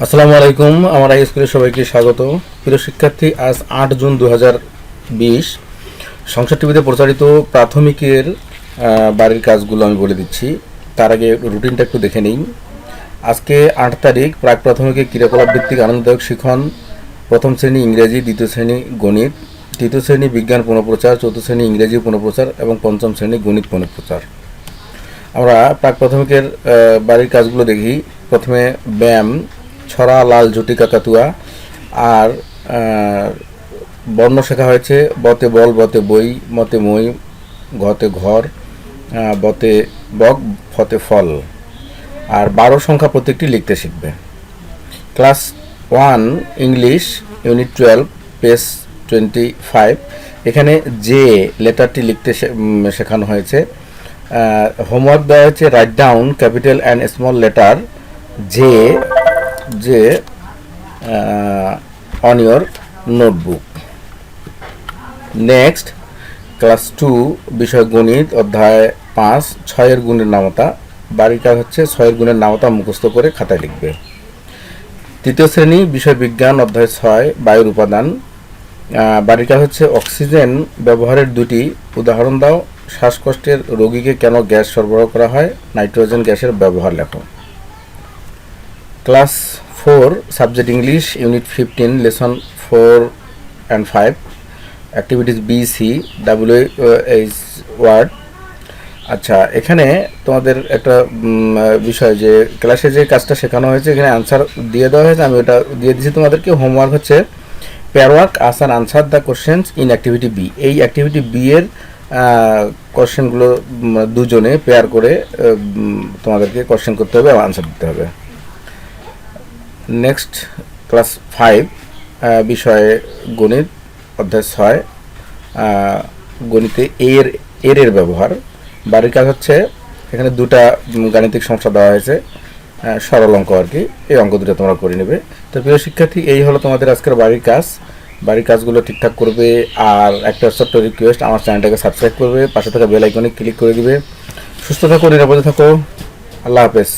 আসসালামু আলাইকুম। আমার হাই স্কুলের সবাইকে স্বাগত। প্রিয় শিক্ষার্থী, আজ 8 জুন 2020 সংসার টিভিতে প্রচারিত প্রাথমিকের বাড়ির কাজগুলো আমি বলে দিচ্ছি। তার আগে রুটিনটা একটু দেখে নিই। আজকে 8 তারিখ প্রাক প্রাথমিকে ক্রিয়াকলাপ ভিত্তিক আনন্দদায়ক শিখন, প্রথম শ্রেণী ইংরেজি, দ্বিতীয় শ্রেণী গণিত, তৃতীয় শ্রেণী বিজ্ঞান পুনঃপ্রচার, চতুর্থ শ্রেণী ইংরেজি পুনঃপ্রচার এবং পঞ্চম শ্রেণী গণিত পুনঃপ্রচার। আমরা প্রাক প্রাথমিকের বাড়ির কাজগুলো দেখি। প্রথমে ব্যায়াম, ছড়া, লাল ঝুটি কাকাতুয়া, আর বর্ণ শেখা হয়েছে বতে বল, বতে বই, মতে মই, ঘতে ঘর, বতে বক, ফতে ফল। আর 12 সংখ্যা প্রত্যেকটি লিখতে শিখবে। Class 1 English, unit 12, page 25। এখানে যে লেটারটি লিখতে শেখানো হয়েছে। হোমওয়ার্ক দেওয়া হয়েছে write down capital and small letter যে যে on your notebook. Next, class 2 বিষয় গণিত, অধ্যায় 5, 6 গুণের নামতা। বাড়ির কাজ হচ্ছে 6 গুণের নামতা মুখস্থ করে খাতায় লিখবে। তৃতীয় শ্রেণী বিষয় বিজ্ঞান, অধ্যায় 6, বায়ুর উপাদান। বাড়ির কাজ হচ্ছে অক্সিজেন ব্যবহারের 2টি উদাহরণ দাও। শ্বাসকষ্টের রোগীকে কেন গ্যাস সরবরাহ করা হয়? নাইট্রোজেন গ্যাসের ব্যবহার লেখো। Class 4 subject English, unit 15, lesson 4 and 5, activities B, C, WH word. আচ্ছা, এখানে তোমাদের একটা বিষয়, যে ক্লাসে যে কাজটা শেখানো হয়েছে এখানে আনসার দিয়ে দেওয়া হয়েছে, আমি ওটা দিয়ে দিচ্ছি তোমাদেরকে। হোমওয়ার্ক হচ্ছে pair work, ask and answer the questions in activity B. এই অ্যাক্টিভিটি বি এর কোশ্চেনগুলো দুজনে পেয়ার করে তোমাদেরকে কোশ্চেন করতে হবে এবং আনসার দিতে হবে। নেক্সট, ক্লাস 5 বিষয়ে গণিত, অধ্যায় 6, গণিতে এর ব্যবহার। বাড়ির কাজ হচ্ছে এখানে 2টা গাণিতিক সমস্যা দেওয়া হয়েছে, সরল অঙ্ক আর কি। এই অঙ্ক 2টা তোমরা করে নেবে। তো প্রিয় শিক্ষার্থী, এই হলো তোমাদের আজকের বাড়ির কাজ। বাড়ির কাজগুলো ঠিকঠাক করবে। আর একটা ছোট্ট রিকোয়েস্ট, আমার চ্যানেলটাকে সাবস্ক্রাইব করবে, পাশে থাকা বেল আইকনে ক্লিক করে দিবে। সুস্থ থাকো, নিরাপদে থাকো। আল্লাহ হাফেজ।